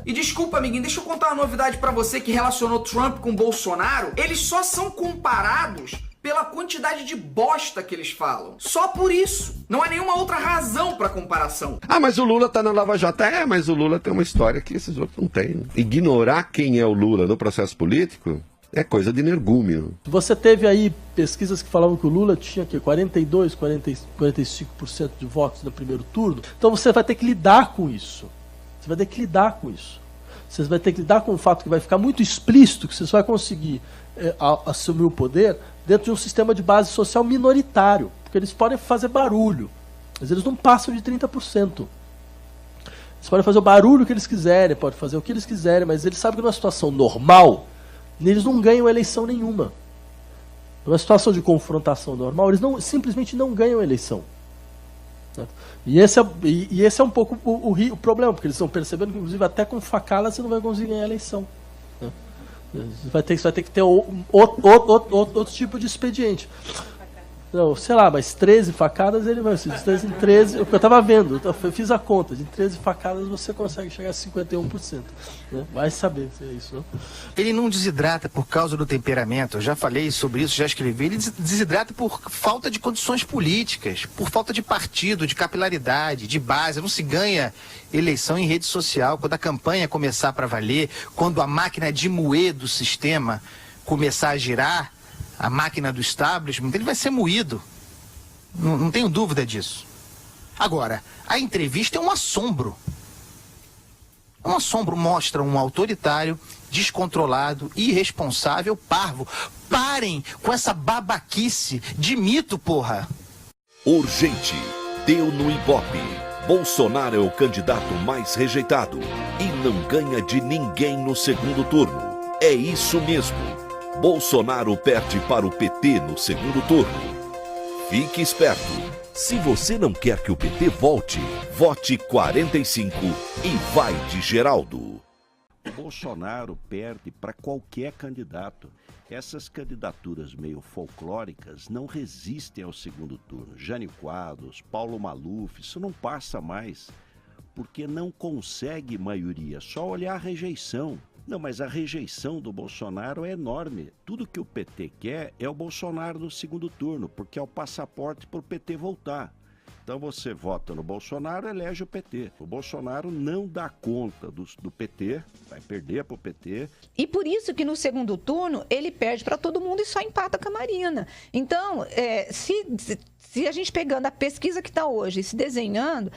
E desculpa, amiguinho, deixa eu contar uma novidade pra você que relacionou Trump com Bolsonaro. Eles só são comparados pela quantidade de bosta que eles falam. Só por isso. Não há nenhuma outra razão pra comparação. Ah, mas o Lula tá na Lava Jato. É, mas o Lula tem uma história que esses outros não têm. Ignorar quem é o Lula no processo político é coisa de energúmeno. Você teve aí pesquisas que falavam que o Lula tinha 42, 45% de votos no primeiro turno. Então você vai ter que lidar com isso. Você vai ter que lidar com isso. Você vai ter que lidar com o fato que vai ficar muito explícito que você só vai conseguir assumir o poder dentro de um sistema de base social minoritário. Porque eles podem fazer barulho, mas eles não passam de 30%. Eles podem fazer o barulho que eles quiserem, podem fazer o que eles quiserem, mas eles sabem que numa situação normal, eles não ganham eleição nenhuma. Numa situação de confrontação normal, eles simplesmente não ganham eleição. Certo? E esse é um pouco o problema, porque eles estão percebendo que, inclusive, até com facada você não vai conseguir ganhar a eleição. Né? Você vai ter que ter outro tipo de expediente. Não, sei lá, mas 13 facadas ele vai. De 13 em 13, eu estava vendo, eu fiz a conta, de 13 facadas você consegue chegar a 51%. Né? Vai saber se é isso, não? Ele não desidrata por causa do temperamento, eu já falei sobre isso, já escrevi, ele desidrata por falta de condições políticas, por falta de partido, de capilaridade, de base. Não se ganha eleição em rede social. Quando a campanha começar para valer, quando a máquina de moer do sistema começar a girar, a máquina do establishment, ele vai ser moído. Não tenho dúvida disso. Agora, a entrevista é um assombro. Um assombro, mostra um autoritário, descontrolado, irresponsável, parvo. Parem com essa babaquice de mito, porra! Urgente. Deu no Ibope. Bolsonaro é o candidato mais rejeitado e não ganha de ninguém no segundo turno. É isso mesmo. Bolsonaro perde para o PT no segundo turno. Fique esperto. Se você não quer que o PT volte, vote 45 e vai de Geraldo. O Bolsonaro perde para qualquer candidato. Essas candidaturas meio folclóricas não resistem ao segundo turno. Jânio Quadros, Paulo Maluf, isso não passa mais, porque não consegue maioria, só olhar a rejeição. Não, mas a rejeição do Bolsonaro é enorme. Tudo que o PT quer é o Bolsonaro no segundo turno, porque é o passaporte para o PT voltar. Então você vota no Bolsonaro, elege o PT. O Bolsonaro não dá conta do PT, vai perder para o PT. E por isso que no segundo turno ele perde para todo mundo e só empata com a Marina. Então, se a gente pegando a pesquisa que está hoje e se desenhando,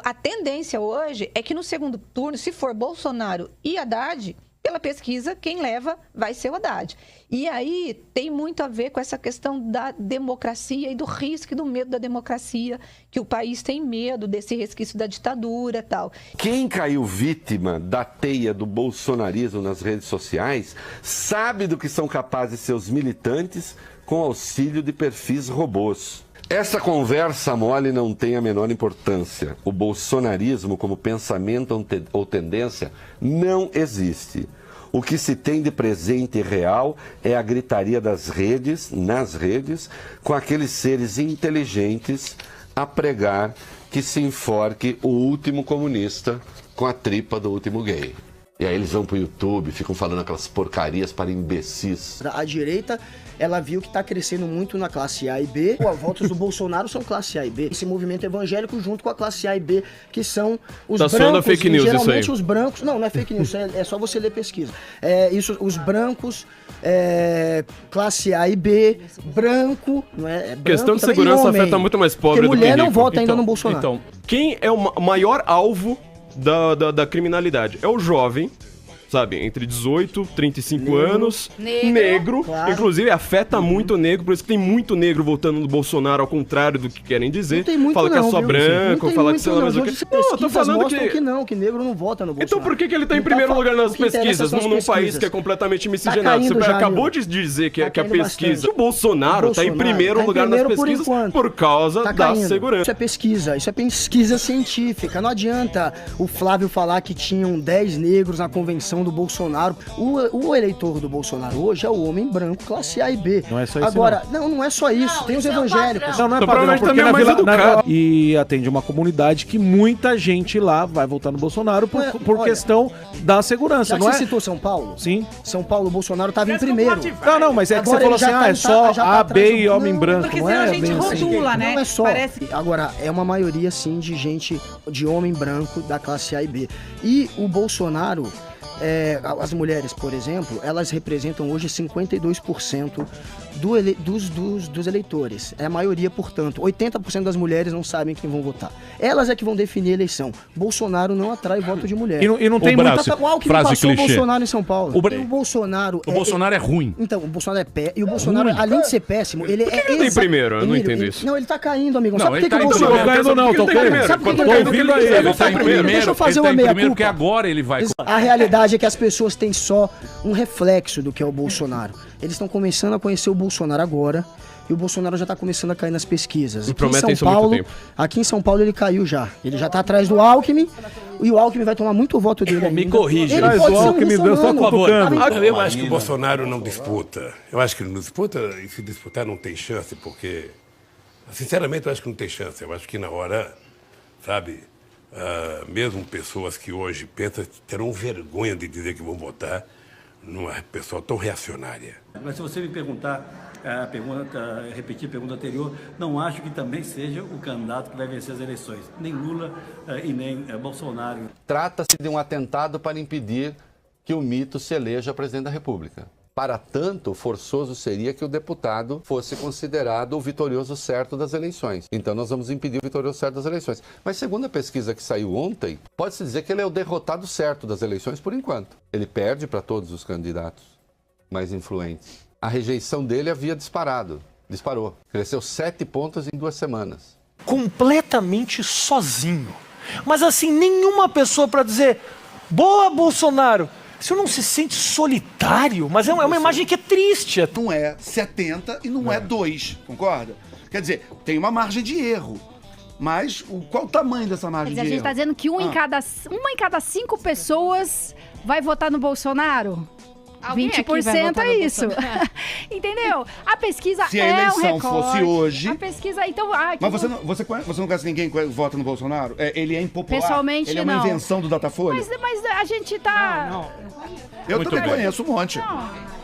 a tendência hoje é que no segundo turno, se for Bolsonaro e Haddad, pela pesquisa, quem leva vai ser o Haddad. E aí tem muito a ver com essa questão da democracia e do risco e do medo da democracia, que o país tem medo desse resquício da ditadura e tal. Quem caiu vítima da teia do bolsonarismo nas redes sociais sabe do que são capazes seus militantes com auxílio de perfis robôs. Essa conversa mole não tem a menor importância. O bolsonarismo como pensamento ou tendência não existe. O que se tem de presente e real é a gritaria das redes, nas redes, com aqueles seres inteligentes a pregar que se enforque o último comunista com a tripa do último gay. E aí eles vão pro YouTube, ficam falando aquelas porcarias para imbecis. A direita, ela viu que está crescendo muito na classe A e B. Os votos do Bolsonaro são classe A e B. Esse movimento evangélico junto com a classe A e B, que são os brancos. Tá soando fake news geralmente isso aí. Os brancos... Não é fake news, é só você ler pesquisa. Os brancos, classe A e B, branco... Não é branco, questão de também, segurança homem, afeta muito mais pobre do que rico. mulher não vota ainda no Bolsonaro. Então, quem é o maior alvo da criminalidade? É o jovem, sabe, entre 18 e 35 anos, negro, claro. Inclusive afeta muito o negro, por isso que tem muito negro votando no Bolsonaro, ao contrário do que querem dizer. Não tem muito fala não, que é só viu, branco, fala que sei lá mais o que. Não, eu tô falando que negro não vota no Bolsonaro. Então por que ele tá em primeiro lugar nas pesquisas, num país que é completamente miscigenado? Você acabou de dizer que a pesquisa... O Bolsonaro tá em primeiro lugar nas pesquisas por causa da segurança. Isso é pesquisa científica. Não adianta o Flávio falar que tinham 10 negros na convenção eleição do Bolsonaro. O eleitor do Bolsonaro hoje é o homem branco, classe A e B. Não é só isso. Agora, não é só isso. Tem os evangélicos. Não é padrão, porque e atende uma comunidade que muita gente lá vai votar no Bolsonaro por questão da segurança, não é? Você citou São Paulo? Sim. São Paulo, o Bolsonaro estava em primeiro. Não, mas é que você falou assim, é só A, B e homem branco, porque não é? a gente rotula, né? Não é só. Parece... Agora, é uma maioria, sim, de gente, de homem branco da classe A e B. E o Bolsonaro, as mulheres, por exemplo, elas representam hoje 52% dos eleitores. É a maioria, portanto. 80% das mulheres não sabem quem vão votar. Elas é que vão definir a eleição. Bolsonaro não atrai voto de mulher. E não tem muita frase clichê. O Bolsonaro em São Paulo. O Bolsonaro é ruim. Então, o Bolsonaro é pé. E o Bolsonaro, além de ser péssimo, ele Por que ele tem primeiro? Eu não entendo isso. Não, ele tá caindo, amigo. Não, sabe por que tá o Bolsonaro... Não, caindo não, tô primeiro. Sabe por que Tô ouvindo aí. Ele tá em primeiro. Deixa eu fazer uma meia-culpa. Porque agora ele vai... A realidade é que as pessoas têm só um reflexo do que é o Bolsonaro. Eles estão começando a conhecer o Bolsonaro agora. E o Bolsonaro já está começando a cair nas pesquisas. Aqui em São Paulo ele caiu já. Ele já está atrás do Alckmin. E o Alckmin vai tomar muito voto dele ainda. Me corrija. Ele pode ser um russomano. Eu acho que o Bolsonaro não disputa. Eu acho que ele não disputa. E se disputar não tem chance, porque... Sinceramente, eu acho que não tem chance. Eu acho que na hora, sabe... mesmo pessoas que hoje pensam terão vergonha de dizer que vão votar numa pessoa tão reacionária. Mas se você me perguntar, repetir a pergunta anterior, não acho que também seja o candidato que vai vencer as eleições. Nem Lula e nem Bolsonaro. Trata-se de um atentado para impedir que o mito se eleja presidente da República. Para tanto, forçoso seria que o deputado fosse considerado o vitorioso certo das eleições. Então, nós vamos impedir o vitorioso certo das eleições. Mas, segundo a pesquisa que saiu ontem, pode-se dizer que ele é o derrotado certo das eleições por enquanto. Ele perde para todos os candidatos mais influentes. A rejeição dele havia disparou. Cresceu 7 pontos em 2 semanas. Completamente sozinho. Mas, assim, nenhuma pessoa para dizer, boa, Bolsonaro. O senhor não se sente solitário? Mas é uma imagem que é triste. Não é 70 e não é 2, concorda? Quer dizer, tem uma margem de erro. Mas qual o tamanho dessa margem de erro? A gente está dizendo que uma em cada 5 pessoas vai votar no Bolsonaro? 20% é isso. Entendeu? A pesquisa se a eleição um recorde. Fosse hoje... A pesquisa, então... Mas você não conhece ninguém que vota no Bolsonaro? Ele é impopular? Pessoalmente, ele é uma invenção do Datafolha? Mas a gente tá... Eu muito também conheço um monte.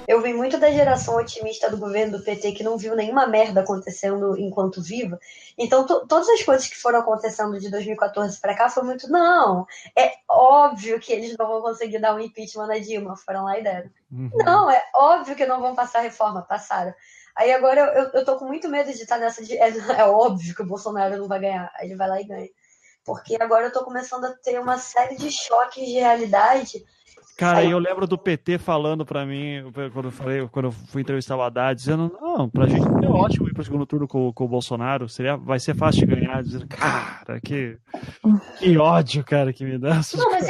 Eu venho muito da geração otimista do governo do PT que não viu nenhuma merda acontecendo enquanto viva. Então, todas as coisas que foram acontecendo de 2014 pra cá foi muito... Não, é óbvio que eles não vão conseguir dar um impeachment na Dilma. Foram lá e deram. Não, é óbvio que não vão passar reforma. Passaram. Aí agora eu tô com muito medo de estar nessa... É óbvio que o Bolsonaro não vai ganhar. Aí ele vai lá e ganha. Porque agora eu tô começando a ter uma série de choques de realidade. Cara, eu lembro do PT falando pra mim, quando eu fui entrevistar o Haddad, dizendo, não, pra gente é ótimo ir pro segundo turno com o Bolsonaro, vai ser fácil de ganhar, dizendo, cara, que ódio, cara, que me dá. Não, mas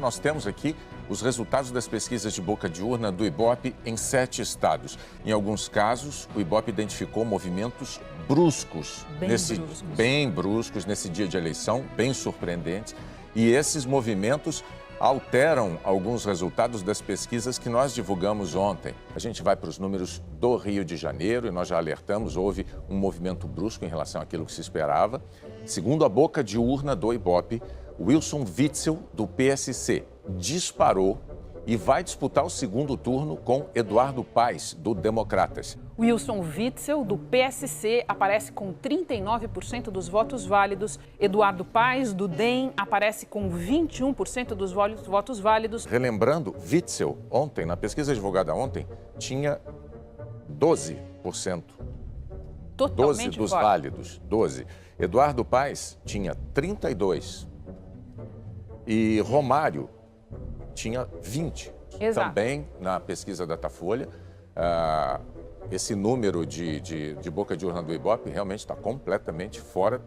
Nós temos aqui os resultados das pesquisas de boca de urna do Ibope em 7 estados. Em alguns casos, o Ibope identificou movimentos bruscos, bem bruscos nesse dia de eleição, bem surpreendentes. E esses movimentos alteram alguns resultados das pesquisas que nós divulgamos ontem. A gente vai para os números do Rio de Janeiro e nós já alertamos, houve um movimento brusco em relação àquilo que se esperava. Segundo a boca de urna do Ibope, Wilson Witzel, do PSC, disparou e vai disputar o segundo turno com Eduardo Paes, do Democratas. Wilson Witzel, do PSC, aparece com 39% dos votos válidos. Eduardo Paes, do DEM, aparece com 21% dos votos válidos. Relembrando, Witzel, ontem, na pesquisa divulgada ontem, tinha 12%. Totalmente 12 dos válidos, 12. Eduardo Paes tinha 32%. E Romário tinha 20%. Exato. Também, na pesquisa da Datafolha, esse número de boca de urna do Ibope realmente está completamente fora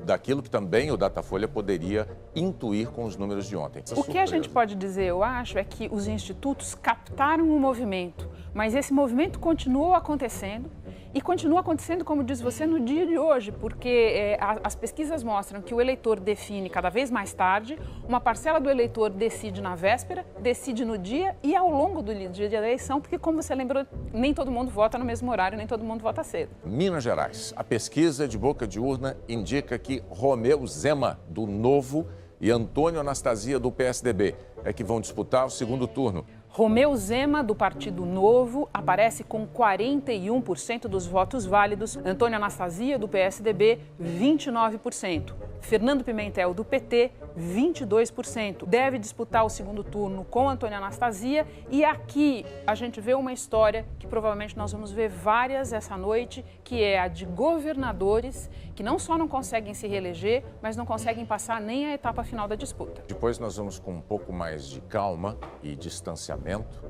daquilo que também o Datafolha poderia intuir com os números de ontem. O que a gente pode dizer, eu acho, é que os institutos captaram o movimento. Mas esse movimento continuou acontecendo e continua acontecendo, como diz você, no dia de hoje, porque as pesquisas mostram que o eleitor define cada vez mais tarde, uma parcela do eleitor decide na véspera, decide no dia e ao longo do dia de eleição, porque, como você lembrou, nem todo mundo vota no mesmo horário, nem todo mundo vota cedo. Minas Gerais, a pesquisa de boca de urna indica que Romeu Zema, do Novo, e Antônio Anastasia, do PSDB, é que vão disputar o segundo turno. Romeu Zema, do Partido Novo, aparece com 41% dos votos válidos. Antônio Anastasia, do PSDB, 29%. Fernando Pimentel, do PT, 22%. Deve disputar o segundo turno com Antônio Anastasia. E aqui a gente vê uma história que provavelmente nós vamos ver várias essa noite, que é a de governadores que não só não conseguem se reeleger, mas não conseguem passar nem a etapa final da disputa. Depois nós vamos, com um pouco mais de calma e distanciamento,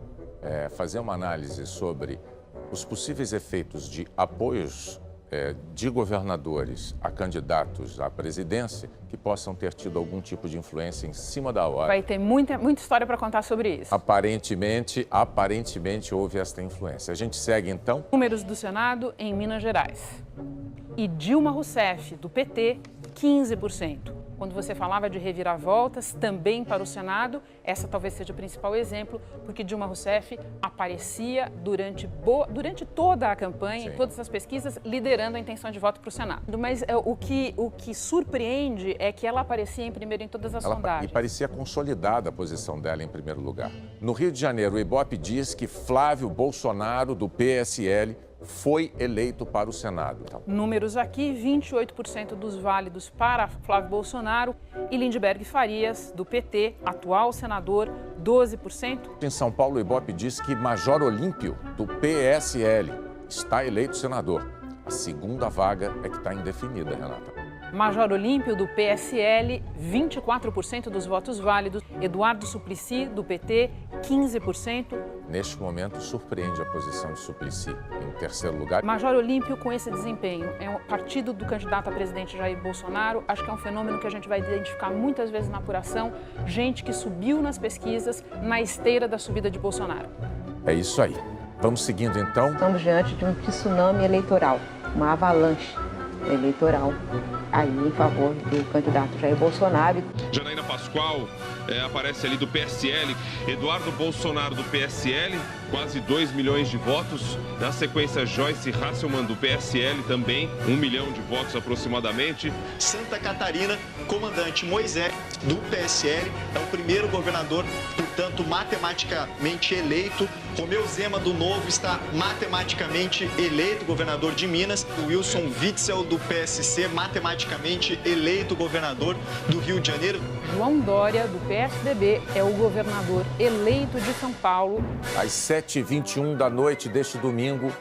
fazer uma análise sobre os possíveis efeitos de apoios de governadores a candidatos à presidência que possam ter tido algum tipo de influência em cima da hora. Vai ter muita história para contar sobre isso. Aparentemente houve esta influência. A gente segue, então. Números do Senado em Minas Gerais. E Dilma Rousseff, do PT, 15%. Quando você falava de reviravoltas, também para o Senado, essa talvez seja o principal exemplo, porque Dilma Rousseff aparecia durante toda a campanha, em todas as pesquisas, liderando a intenção de voto para o Senado. Mas o que surpreende é que ela aparecia em primeiro em todas as sondagens. E parecia consolidada a posição dela em primeiro lugar. No Rio de Janeiro, o Ibope diz que Flávio Bolsonaro, do PSL, foi eleito para o Senado. Números aqui, 28% dos válidos para Flávio Bolsonaro e Lindbergh Farias, do PT, atual senador, 12%. Em São Paulo, o Ibope diz que Major Olímpio, do PSL, está eleito senador. A segunda vaga é que está indefinida, Renata. Major Olímpio, do PSL, 24% dos votos válidos. Eduardo Suplicy, do PT, 15%. Neste momento, surpreende a posição de Suplicy em terceiro lugar. Major Olímpio, com esse desempenho, é um partido do candidato a presidente Jair Bolsonaro. Acho que é um fenômeno que a gente vai identificar muitas vezes na apuração. Gente que subiu nas pesquisas na esteira da subida de Bolsonaro. É isso aí. Vamos seguindo, então. Estamos diante de um tsunami eleitoral, uma avalanche eleitoral aí em favor do candidato Jair Bolsonaro. Janaína Pascoal aparece ali do PSL, Eduardo Bolsonaro do PSL, quase 2 milhões de votos. Na sequência, Joyce Hasselmann do PSL também, 1 milhão de votos aproximadamente. Santa Catarina, comandante Moisés do PSL, é o primeiro governador, portanto, matematicamente eleito. Romeu Zema do Novo está matematicamente eleito governador de Minas. Wilson Witzel do PSC, matematicamente eleito governador do Rio de Janeiro. João Dória, do PSDB, é o governador eleito de São Paulo. Às 7h21 da noite deste domingo,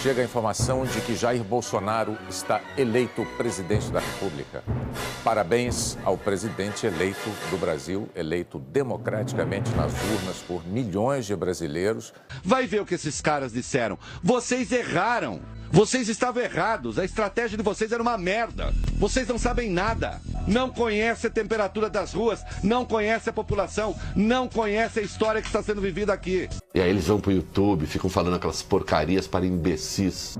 chega a informação de que Jair Bolsonaro está eleito presidente da República. Parabéns ao presidente eleito do Brasil, eleito democraticamente nas urnas por milhões de brasileiros. Vai ver o que esses caras disseram. Vocês erraram. Vocês estavam errados. A estratégia de vocês era uma merda. Vocês não sabem nada. Não conhecem a temperatura das ruas, não conhecem a população, não conhecem a história que está sendo vivida aqui. E aí eles vão pro YouTube, ficam falando aquelas porcarias para imbecis.